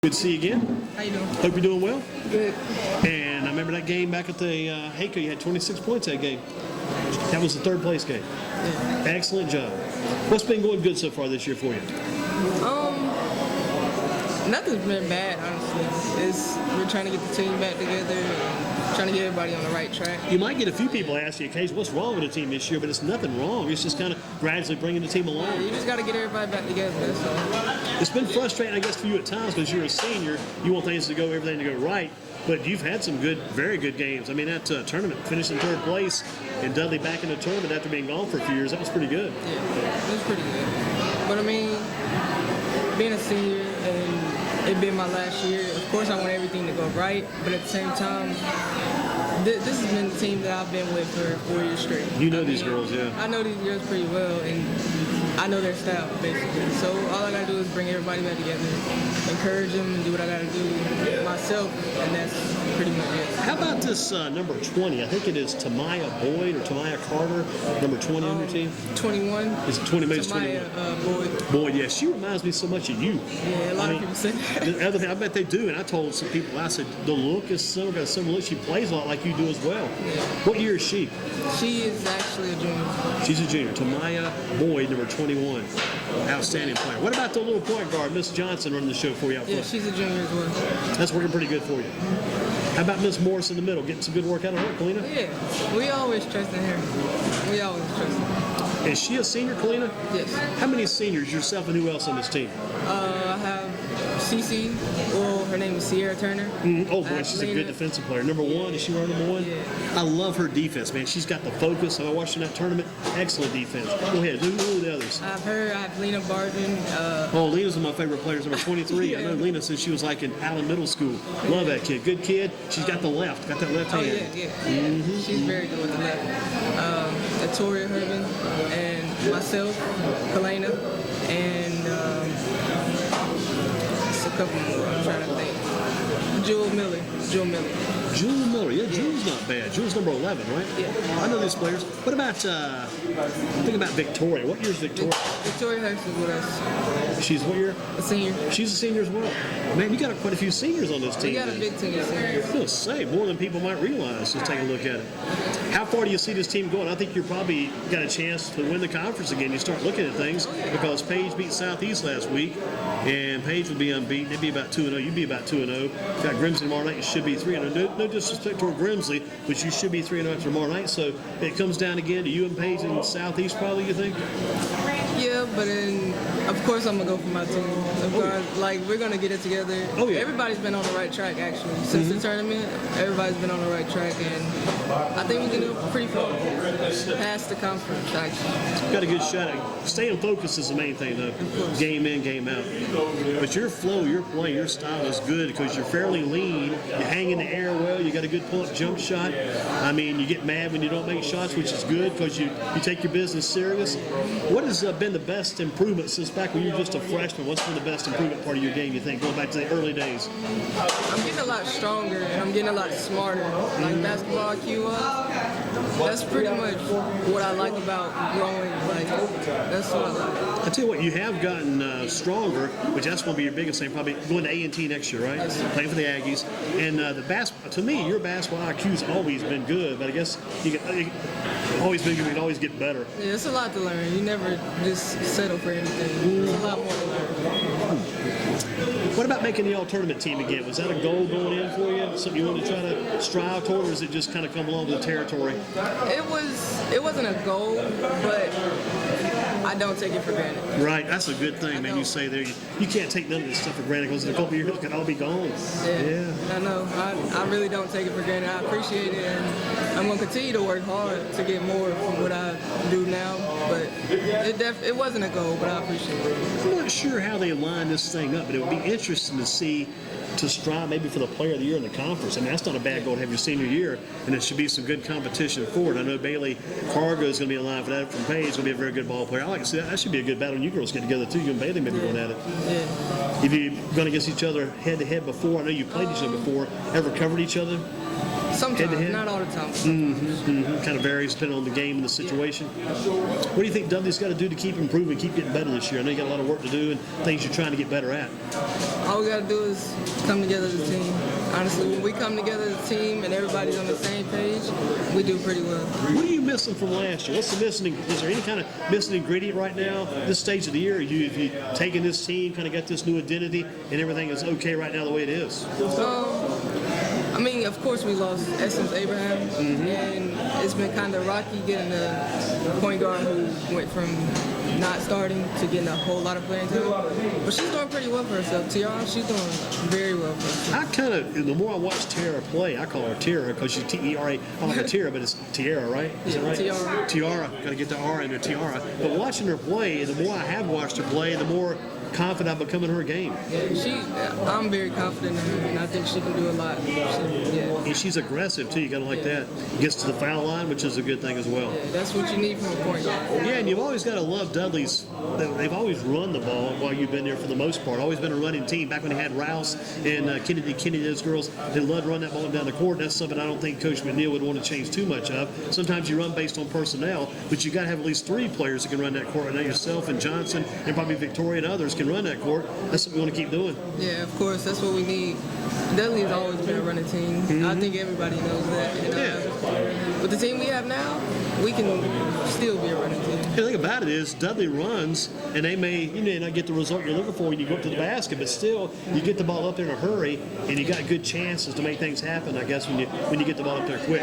Good to see you again. How you doing? Hope you're doing well. Good. And I remember that game back at the Hayco. You had 26 points that game. That was the third place game. Yeah. Excellent job. What's been going good so far this year for you? Nothing's been bad, honestly. We're trying to get the team back together, and trying to get everybody on the right track. You might get a few people ask you occasionally, what's wrong with the team this year? But it's nothing wrong. It's just kind of gradually bringing the team along. Yeah, you just got to get everybody back together, that's all. It's been frustrating, I guess, for you at times because you're a senior. You want things to go, everything to go right. But you've had some good, very good games. I mean, that tournament, finishing third place, and Dudley back in the tournament after being gone for a few years, that was pretty good. Yeah, it was pretty good. But I mean, being a senior and it being my last year, of course I want everything to go right, but at the same time, this has been the team that I've been with for 4 years straight. You know these girls, yeah. I know these girls pretty well, and I know their style, basically. So all I got to do is bring everybody back together, encourage them, and do what I got to do myself, and that's pretty much it. How about this number 20? I think it is Tamaya Boyd or Tamaya Carter, number 20 on your team? 21. Is it 20? Maybe it's 21. Boyd. Boyd, yeah, she reminds me so much of you. Yeah, a lot of people say that. The other thing, I bet they do, and I told some people, I said, the look is similar, got a similar look. She plays a lot like you do as well. Yeah. What year is she? She is actually a junior. She's a junior. Tamaya Boyd, number 21. Outstanding player. What about the little point guard, Miss Johnson, running the show for you out front? Yeah, she's a junior as well. That's working pretty good for you. How about Miss Morris in the middle? Getting some good work out of her, Kalina? Yeah, we always trust in her. We always trust in her. Is she a senior, Kalina? Yes. How many seniors, yourself and who else on this team? I have Cece. Well, her name is Kiara Turner. Oh, boy, she's a good defensive player. Number one, is she our number one? Yeah. I love her defense, man. She's got the focus. I watched her in that tournament. Excellent defense. Go ahead. Who are the others? I have her. I have Lena Barton. Lena's one of my favorite players, number 23. Yeah. I know Lena since she was like in Allen Middle School. Love that kid. Good kid. She's got the left. Got that left hand. Yeah. Mm-hmm. She's very good with the left. Atoria Herman and myself, Kalina, and it's a couple more. I'm trying to think. Jewel Miller. Jewel Miller, yeah, Jewel's not bad. Jewel's number 11, right? Yeah. I know these players. What about, think about Victoria. What year's Victoria? Victoria Hurst is with us. She's what year? A senior. She's a senior as well. Man, you got quite a few seniors on this team. We got a big team of seniors. I was going to say, more than people might realize. Just take a look at it. How far do you see this team going? I think you're probably got a chance to win the conference again. You start looking at things because Page beat Southeast last week, and Page would be unbeaten. They'd be about 2-0. You'd be about 2-0. Got Grimsley tomorrow night. You should be 3-0. No disrespect toward Grimsley, but you should be 3-0 after tomorrow night. So it comes down again to you and Page in Southeast, probably. You think? Yeah, but of course I'm gonna go for my team. Like we're gonna get it together. Oh yeah. Everybody's been on the right track actually since the tournament. Everybody's been on the right track, and I think we can do pretty far past the conference. Actually, got a good shot at staying focused is the main thing though. Game in, game out. But your flow, your play, your style is good because you're fairly lean. You hang in the air well. You got a good pull-up jump shot. I mean, you get mad when you don't make shots, which is good because you take your business serious. What has been the best improvement since back when you were just a freshman? What's been the best improvement part of your game, you think, going back to the early days? I'm getting a lot stronger and I'm getting a lot smarter. Like basketball IQ up. That's pretty much what I like about growing. Like that's what I like. I tell you what, you have gotten stronger, which that's going to be your biggest thing. Probably going to A&T next year, right? Yes. Playing for the Aggies, and to me, your basketball IQ's always been good, but I guess you can always been good. You can always get better. Yeah, it's a lot to learn. You never just settle for anything. There's a lot more to learn. What about making the all-tournament team again? Was that a goal going in for you? Something you wanted to try to strive toward, or is it just kind of come along with the territory? It wasn't a goal, but I don't take it for granted. Right, that's a good thing, man. You say there, you can't take none of this stuff for granted because in a couple of years it can all be gone. Yeah. I know. I really don't take it for granted. I appreciate it, and I'm going to continue to work hard to get more from what I do now. But it wasn't a goal, but I appreciate it. I'm not sure how they line this thing up, but it would be interesting to see to strive maybe for the player of the year in the conference. I mean, that's not a bad goal to have your senior year, and it should be some good competition for it. I know Bailey Cargo is going to be in line for that from Page. Going to be a very good ball player. I like to see that. That should be a good battle when you girls get together, too. You and Bailey maybe going at it. Yeah. If you've gone against each other head-to-head before, I know you played each other before, ever covered each other? Sometimes, Head-to-head? not all the time. Kind of varies depending on the game and the situation. What do you think Dudley's got to do to keep improving, keep getting better this year? I know you got a lot of work to do and things you're trying to get better at. All we got to do is come together as a team. Honestly, when we come together as a team and everybody's on the same page, we do pretty well. What are you missing from last year? What's the missing? Is there any kind of missing ingredient right now? This stage of the year, have you taken this team, kind of got this new identity, and everything is okay right now the way it is? I mean, of course, we lost Essence Abraham, and it's been kind of rocky getting a point guard who went from not starting to getting a whole lot of playing time. But she's doing pretty well for herself. Tiara, she's doing very well for herself. I kind of, the more I watch Tara play, I call her Tara because she's T-E-R-A. I like a Tara, but it's Tiara, right? Is that right? Tiara. Tiara. Got to get the R in there, Tiara. But watching her play, the more I have watched her play, the more confident I've become in her game. Yeah, I'm very confident in her, and I think she can do a lot. And she's aggressive, too. You got to like that. Gets to the foul line, which is a good thing as well. Yeah, that's what you need from a point guard. Yeah, and you've always got to love Dudley's. They've always run the ball while you've been there for the most part. Always been a running team. Back when they had Rouse and Kennedy, those girls, they loved running that ball down the court. That's something I don't think Coach McNeil would want to change too much of. Sometimes you run based on personnel, but you got to have at least 3 players that can run that court. And yourself and Johnson and probably Victoria and others can run that court. That's what we want to keep doing. Yeah, of course. That's what we need. Dudley has always been a running team. I think everybody knows that. And, with the team we have now, we can still be a running team. The thing about it is Dudley runs, and you may not get the result you're looking for when you go up to the basket, but still you get the ball up there in a hurry, and you got good chances to make things happen. I guess when you get the ball up there quick.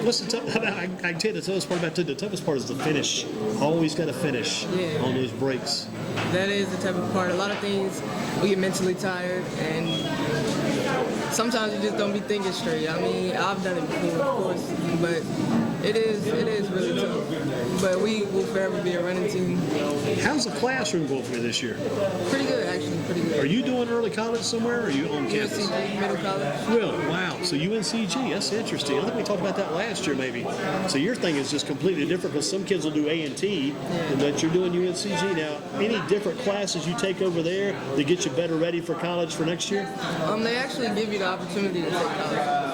What's the tough? I can tell you the toughest part about it. The toughest part is the finish. Always got to finish on those breaks. That is the toughest part. A lot of things we get mentally tired, and sometimes you just don't be thinking straight. I mean, I've done it before, of course, but it is really tough. But we will forever be a running team. How's the classroom going for you this year? Pretty good, actually, pretty good. Are you doing early college somewhere, or are you on campus? UNCG, middle college. Really? Wow. So UNCG, that's interesting. I think we talked about that last year, maybe. So your thing is just completely different because some kids will do A&T, but you're doing UNCG now. Any different classes you take over there to get you better ready for college for next year? They actually give you the opportunity to take college.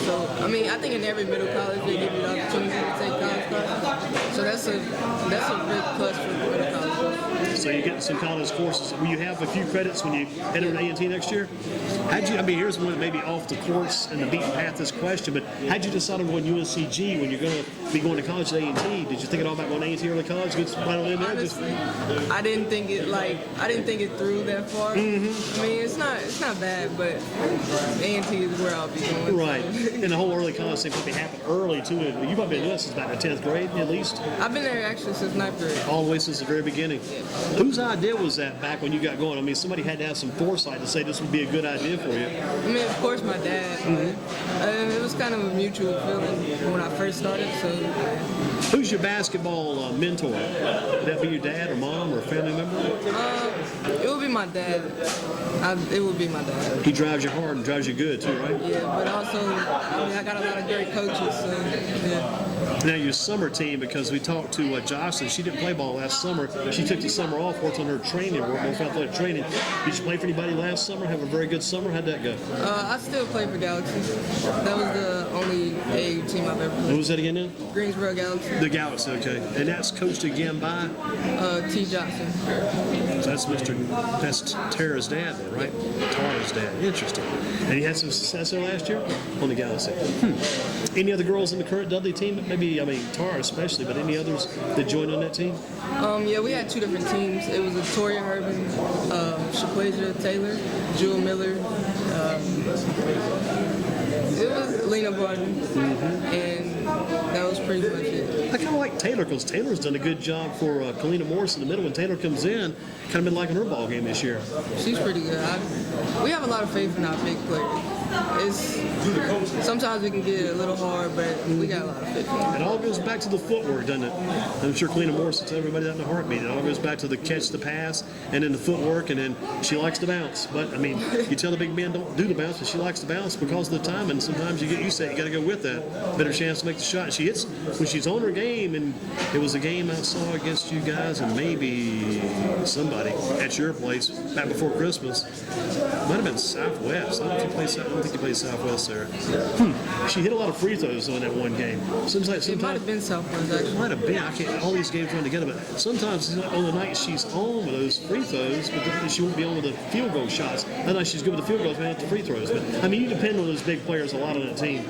So, I mean, I think in every middle college they give you the opportunity to take college classes. So that's a big plus for middle college. So you're getting some college courses. Will you have a few credits when you head over to A&T next year? Here's one that maybe off the course and the beaten path this question, but how'd you decide on going UNCG when you're going to be going to college at A&T? Did you think at all about going to A&T early college? Get some final in there? Honestly, I didn't think it through that far. I mean, it's not bad, but A&T is where I'll be going. Right. And the whole early college thing probably happened early too. You probably been doing this since about the 10th grade at least. I've been there actually since 9th grade. All the way since the very beginning. Yeah. Whose idea was that back when you got going? I mean, somebody had to have some foresight to say this would be a good idea for you. I mean, of course, my dad. But, it was kind of a mutual feeling when I first started. So. Who's your basketball mentor? Would that be your dad or mom or a family member? It would be my dad. It would be my dad. He drives you hard and drives you good too, right? Yeah, but also, I got a lot of great coaches. So, yeah. Now your summer team, because we talked to Jocelyn, she didn't play ball last summer. She took the summer off, worked on her training, worked on athletic training. Did you play for anybody last summer? Have a very good summer? How'd that go? I still play for Galaxy. That was the only AAU team I've ever played. What was that again now? Greensboro Galaxy. The Galaxy, okay. And that's coached again by? T. Johnson. So that's Tara's dad then, right? Tara's dad. Interesting. And he had some success there last year on the Galaxy. Any other girls in the current Dudley team? Maybe, Tara especially, but any others that joined on that team? Yeah, we had 2 different teams. It was Victoria Urban, Shaquasia Taylor, Jewel Miller. It was Lena Barton, and that was pretty much it. I kind of like Taylor because Taylor's done a good job for Kalina Morris in the middle. When Taylor comes in, kind of been liking her ball game this year. She's pretty good. We have a lot of faith in our big players. Sometimes we can get a little hard, but we got a lot of faith in them. It all goes back to the footwork, doesn't it? I'm sure Kalina Morris will tell everybody that in a heartbeat. It all goes back to the catch, the pass, and then the footwork, and then she likes to bounce. But, you tell the big men don't do the bounce, but she likes to bounce because of the time, and sometimes you get used to it. You got to go with that. Better chance to make the shot. She hits when she's on her game, and it was a game I saw against you guys and maybe somebody at your place back before Christmas. Might have been Southwest. I don't know if you played Southwest. think he played Southwest there. She hit a lot of free throws in that one game. Seems like It might sometimes have been Southwest, it actually. might have been. I can't. All these games run together, but sometimes on the night she's on with those free throws, but then she won't be on with the field goal shots. That night she's good with the field goals, but not the free throws. But I mean, you depend on those big players a lot on that team.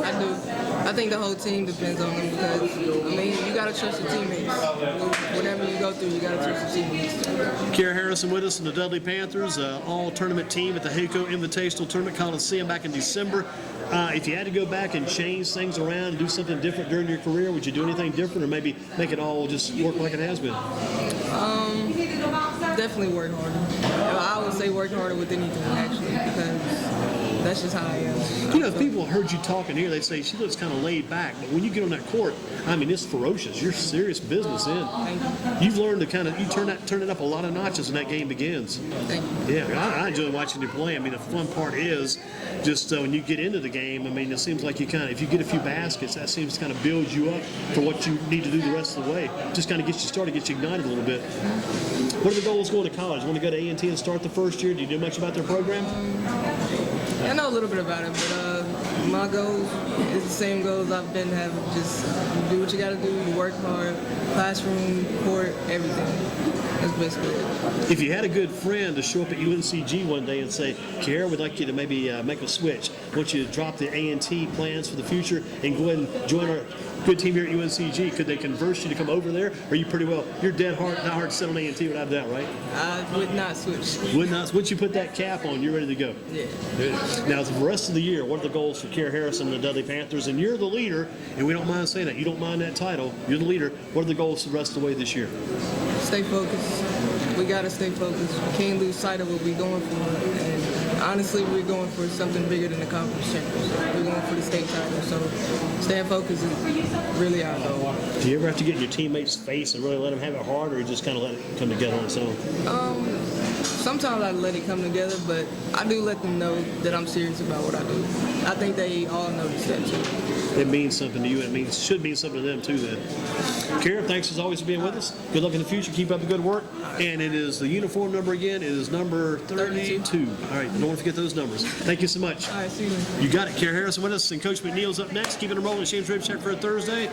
I do. I think the whole team depends on them because, I mean, you got to trust your teammates. Whatever you go through, you got to trust your teammates. Kiara Harrison with us in the Dudley Panthers, all-tournament team at the Hayco Invitational Tournament Coliseum back in December. If you had to go back and change things around and do something different during your career, would you do anything different or maybe make it all just work like it has been? Definitely work harder. I would say work harder with anything, actually, because that's just how I am. You know, if people heard you talking here, they'd say she looks kind of laid back. But when you get on that court, I mean, it's ferocious. You're serious business in. Thank you. You've learned to kind of turn it up a lot of notches when that game begins. Thank you. Yeah, I enjoy watching you play. I mean, the fun part is just when you get into the game. I mean, it seems like you kind of, if you get a few baskets, that seems to kind of build you up for what you need to do the rest of the way. Just kind of gets you started, gets you ignited a little bit. What are the goals going to college? Want to go to A&T and start the first year? Do you know much about their program? I know a little bit about it, but my goals is the same goals I've been having. Just do what you got to do, you work hard, classroom, court, everything. That's basically it. If you had a good friend to show up at UNCG one day and say, Kiara, we'd like you to maybe make a switch. I want you to drop the A&T plans for the future and go ahead and join our good team here at UNCG. Could they converse you to come over there? Or you pretty well, you're dead hard, not hard to set on A&T without a doubt, right? I would not switch. Would not. Once you put that cap on, you're ready to go. Yeah. Now, the rest of the year, what are the goals for Kiara Harrison and the Dudley Panthers? And you're the leader, and we don't mind saying that. You don't mind that title. You're the leader. What are the goals for the rest of the way this year? Stay focused. We got to stay focused. We can't lose sight of what we're going for. And honestly, we're going for something bigger than the conference championship. We're going for the state title. So staying focused is really our goal. Do you ever have to get in your teammates' face and really let them have it hard, or you just kind of let it come together on its own? Sometimes I let it come together, but I do let them know that I'm serious about what I do. I think they all notice that too. It means something to you, and it should mean something to them too then. Kiara, thanks as always for being with us. Good luck in the future. Keep up the good work. And it is the uniform number again. It is number 32. All right, don't want to forget those numbers. Thank you so much. All right, see you. You got it. Kiara Harrison with us, and Coach McNeil's up next. Keeping them rolling. Shames Rib Check for a Thursday.